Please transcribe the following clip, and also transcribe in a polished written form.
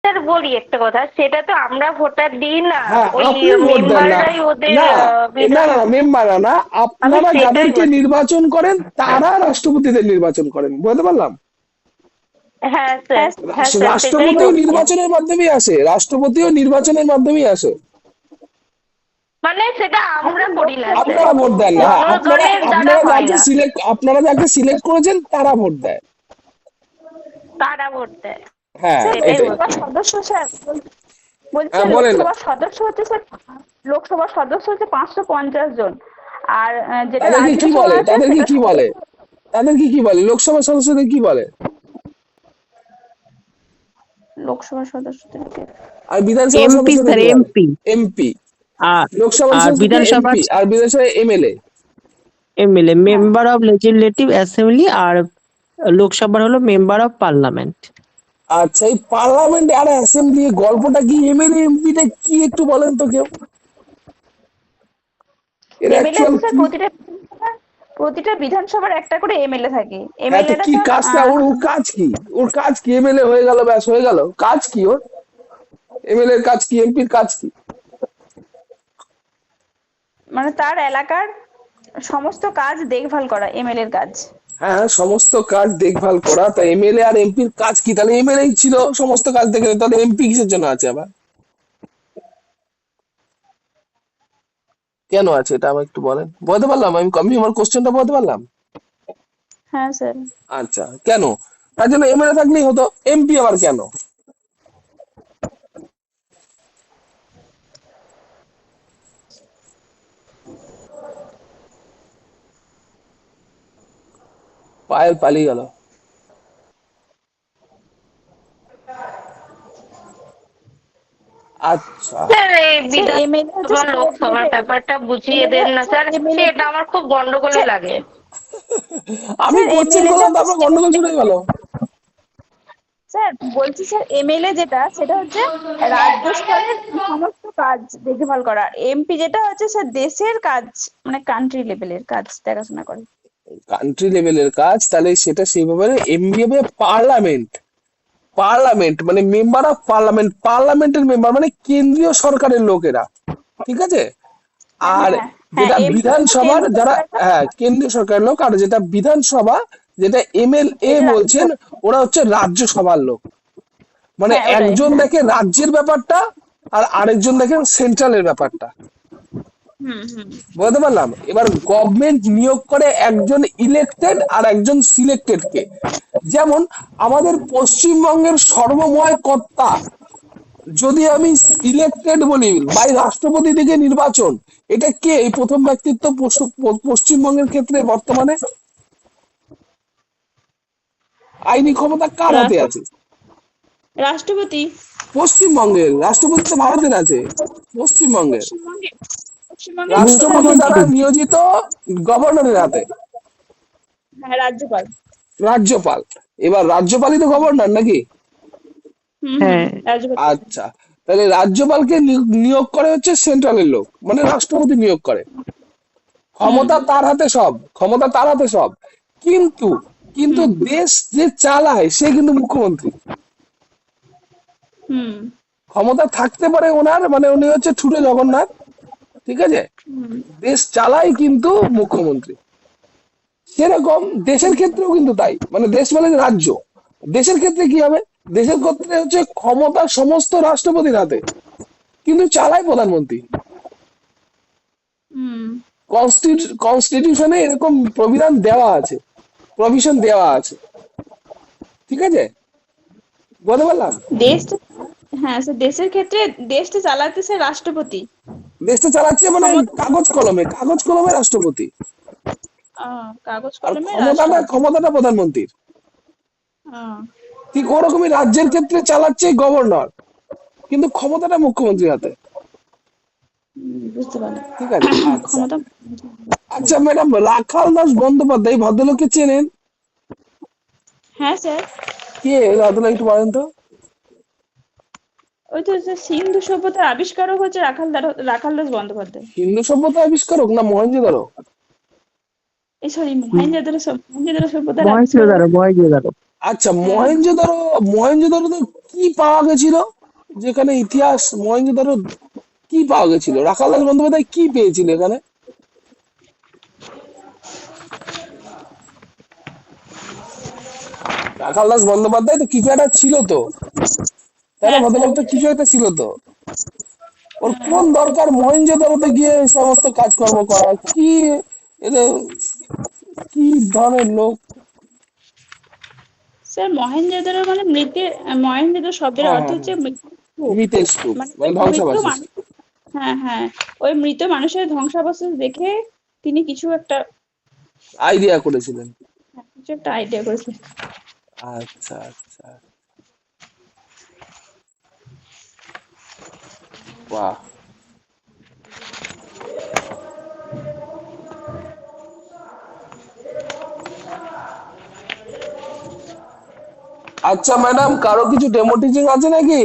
Sir বলি একটা কথা, সেটা তো আমরা ভোটার দিই না, হ্যাঁ, ওই আপনি ভোট দেন না। মেম্বাররাই ওদের না, না, বিধান। না, মেম্বার না, আমি আপনারা সেটাই যাদেরকে বলছি। নির্বাচন করেন তারা রাষ্ট্রপতিদের নির্বাচন করেন, বুঝতে পারলাম? হ্যাঁ স্যার, হ্যাঁ স্যার, সেটাই রাষ্ট্রপতিও বলছি। নির্বাচনের মাধ্যমেই আসে, রাষ্ট্রপতিও নির্বাচনের মাধ্যমেই আসে। মানে সেটা আমরা করি না স্যার, আপনারা ভোট দেন না, হ্যাঁ, আপনারা জনগণের দ্বারা আপনারা হয় যাকে না, সিলেক্ট আপনারা যাকে সিলেক্ট করেছেন তারা ভোট দেয়। তারা ভোট দেয়। হ্যাঁ, স্যার সেটাই এটাই। লোকসভার বলছি। সদস্য স্যার বলছি হ্যাঁ, স্যার, বলেন না। লোকসভার সদস্য হচ্ছে স্যার, লোকসভার সদস্য হচ্ছে 550 জন। আর যেটা তাদেরকে কি রাজ্যসভা বলে, আছে তাদেরকে সেটা কি বলে, তাদেরকে কি বলে, লোকসভা সদস্যদের কি বলে? লোকসভার সদস্যদেরকে আর বিধানসভা এমপি সদস্যদের স্যার, কি বলে? এমপি। এমপি। আর লোকসভা আর সদস্যকে বিধানসভার এমপি, আর বিধানসভায় এমএলএ। এমএলএ, হ্যাঁ মেম্বার অফ লেজিসলেটিভ অ্যাসেম্বলি। আর লোকসভার হলো মেম্বার অফ পার্লামেন্ট। আচ্ছা, এই পার্লামেন্ট আর অ্যাসেম্বলি গল্পটা কি, এমএলএ এমপিটা কি একটু বলেন তো কেউ, এর এমএলএ অ্যাকচুয়াল আছে স্যার, কি? প্রতিটা বিধানসভার একটা করে এমএলএ থাকে। হ্যাঁ, তো এমএলএরা কি স্যার কাজটা ওর, ওর কাজ কি? ওর কাজ কি? এমএলএ হয়ে গেল, ব্যাস হয়ে গেল, কাজ কি ওর? এমএলএ এর কাজ কি, এমপির কাজ কি? মানে তার এলাকার সমস্ত কাজ দেখভাল করা এমএলএ এর কাজ। হ্যাঁ, সমস্ত কাজ দেখভাল করা, তা এমএলএ আর এমপির কাজ কি? তাহলে এমএলএ ছিল সমস্ত কাজ দেখে, তাহলে এমপি কিসের জন্য আছে আবার? কেন আছে এটা আমাকে একটু বলেন, বলতে পারলাম? আমি আমার কোশ্চেনটা বলতে পারলাম? হ্যাঁ স্যার। আচ্ছা, কেন? তার জন্য এমএলএ থাকলেই হতো, এমপি আবার কেন? পায়েল পালিয়ে গেল। আচ্ছা, স্যার এই স্যার এমএলএ হচ্ছে বিধানসভা লোকসভার ব্যাপারটা বুঝিয়ে দেন না স্যার, এমএলএ সেটা আমার খুব গন্ডগোলই স্যার লাগে। আমি স্যার কোশ্চেন এমএলএ করলাম, তারপর গন্ডগোল শুরু হয়ে গেল। স্যার বলছি স্যার, এমএলএ যেটা সেটা হচ্ছে রাজ্য স্তরের সমস্ত কাজ দেখভাল করা। এমপি যেটা হচ্ছে স্যার দেশের কাজ, মানে কান্ট্রি লেভেলের কাজ দেখাশোনা করে। কান্ট্রি লেভেলের কাজ, তাহলে সেটা সেইভাবে এমপি হবে পার্লামেন্ট। পার্লামেন্ট মানে মেম্বার অফ পার্লামেন্ট, পার্লামেন্টের মেম্বার মানে কেন্দ্রীয় সরকারের লোকেরা, ঠিক আছে? হ্যাঁ আর হ্যাঁ হ্যাঁ, যেটা এমপি হচ্ছে বিধানসভার কেন্দ্রীয় যারা, সরকার। হ্যাঁ, কেন্দ্রীয় সরকারের লোক, আর যেটা বিধানসভা, যেটা এমএলএ এটা বলছেন, ওরা হচ্ছে রাজ্যসভার লোক। মানে হ্যাঁ ওটাই, একজন হ্যাঁ। দেখে রাজ্যের ব্যাপারটা, আর আরেকজন দেখেন সেন্ট্রালের ব্যাপারটা, হুম হুম বুঝতে পারলাম? এবার গভর্নমেন্ট নিয়োগ করে একজন ইলেক্টেড আর একজন সিলেক্টেড কে। যেমন আমাদের পশ্চিমবঙ্গের সর্বময় কর্তা যদি আমি ইলেক্টেড বলি, বাই রাষ্ট্রপতি থেকে নির্বাচন, এটা কে? এই প্রথম ব্যক্তিত্ব পশ্চিমবঙ্গের ক্ষেত্রে বর্তমানে আইনি ক্ষমতা কার হাতে রাষ্ট্র আছে? রাষ্ট্রপতি। পশ্চিমবঙ্গের রাষ্ট্রপতি তো ভারতের আছে, পশ্চিমবঙ্গের পশ্চিমবঙ্গে পশ্চিমবঙ্গের রাষ্ট্রপতি মুখ্যমন্ত্রী। দ্বারা নিয়োজিত গভর্নরের হাতে, হ্যাঁ রাজ্যপাল। রাজ্যপাল। এবার রাজ্যপালই তো গভর্নর নাকি? হ্যাঁ, রাজ্যপাল। আচ্ছা, তাহলে রাজ্যপালকে নিয়োগ করে হচ্ছে সেন্ট্রালের লোক, মানে রাষ্ট্রপতি নিয়োগ করে। হুম ক্ষমতা তার হাতে সব, ক্ষমতা তার হাতে সব। কিন্তু কিন্তু হুম দেশ যে চালায় সে কিন্তু মুখ্যমন্ত্রী। হুম ক্ষমতা থাকতে পারে ওনার, মানে উনি হচ্ছে ঠুটে জগন্নাথ, ঠিক আছে? হুম দেশ চালায় কিন্তু মুখ্যমন্ত্রী। সেরকম দেশের ক্ষেত্রেও কিন্তু তাই, মানে দেশ মানে রাজ্য। দেশের ক্ষেত্রে কি হবে? দেশের ক্ষেত্রে হচ্ছে ক্ষমতা সমস্ত রাষ্ট্রপতির হাতে, কিন্তু চালায় প্রধানমন্ত্রী। হুম। কনস্টিটিউশনে এরকম প্রবিধান দেওয়া আছে, প্রভিশন দেওয়া আছে, ঠিক আছে? বলতে পারলাম? দেশটা, হ্যাঁ স্যার দেশের ক্ষেত্রে দেশটা চালাতে স্যার রাষ্ট্রপতি। দেশটা চালাচ্ছে মানে ক্ষমতা কাগজ কলমে, কাগজ কলমে রাষ্ট্রপতি। কাগজ আর কলমে ক্ষমতাটা রাষ্ট্রপতি। ক্ষমতাটা প্রধানমন্ত্রীর। আহ, ঠিক ওরকমই রাজ্যের ক্ষেত্রে চালাচ্ছে গভর্নর, কিন্তু ক্ষমতাটা মুখ্যমন্ত্রীর হাতে, বুঝতে পারলাম। ঠিক আছে? আচ্ছা, ক্ষমতা। আচ্ছা ম্যাডাম, রাখাল দাস বন্দ্যোপাধ্যায় এই ভদ্রলোককে চেনেন? হ্যাঁ স্যার, কে ভদ্রলোক একটু বলেন তো? ওই তো স্যার সিন্ধু সভ্যতার আবিষ্কারক হচ্ছে রাখাল দাস বন্দ্যোপাধ্যায়। হিন্দু সভ্যতা আবিষ্কারক না মহেঞ্জোদারো? এই সরি, মহেঞ্জোদারো সভ্যতার আবিষ্কারক। মহেন্দ্রদারো। আচ্ছা, হ্যাঁ মহেঞ্জোদারো, মহেঞ্জোদারো তো কি পাওয়া গেছিল? যেখানে ইতিহাস মহেঞ্জোদারো কি পাওয়া গেছিল? রাখালদাস বন্দ্যোপাধ্যায় কি পেয়েছিল এখানে? রাখালদাস বন্দ্যোপাধ্যায় তো কিছু একটা ছিল তো, তাই না? হ্যাঁ স্যার। ভদ্রলোক তো কিছু একটা ছিল তো। ওর কোন দরকার মহেঞ্জোদারোতে গিয়ে এই সমস্ত কাজকর্ম করা? কি এদের, কি ধরনের লোক! স্যার মহেঞ্জোদারো মানে মহেঞ্জোদারো শব্দের হ্যাঁ অর্থ হ্যাঁ হচ্ছে হ্যাঁ, মৃত্যু। মৃতের স্তূপ মানে মানে ওই মৃত ধ্বংসাবশেষ। মানুষ, হ্যাঁ হ্যাঁ, ওই মৃত মানুষের ধ্বংসাবশেষ দেখে তিনি আইডিয়া করেছিলেন। কিছু একটা আইডিয়া করেছিলেন। আচ্ছা আচ্ছা, বাহ। আচ্ছা ম্যাডাম, কারো কিছু ডেমো টিচিং আছে নাকি?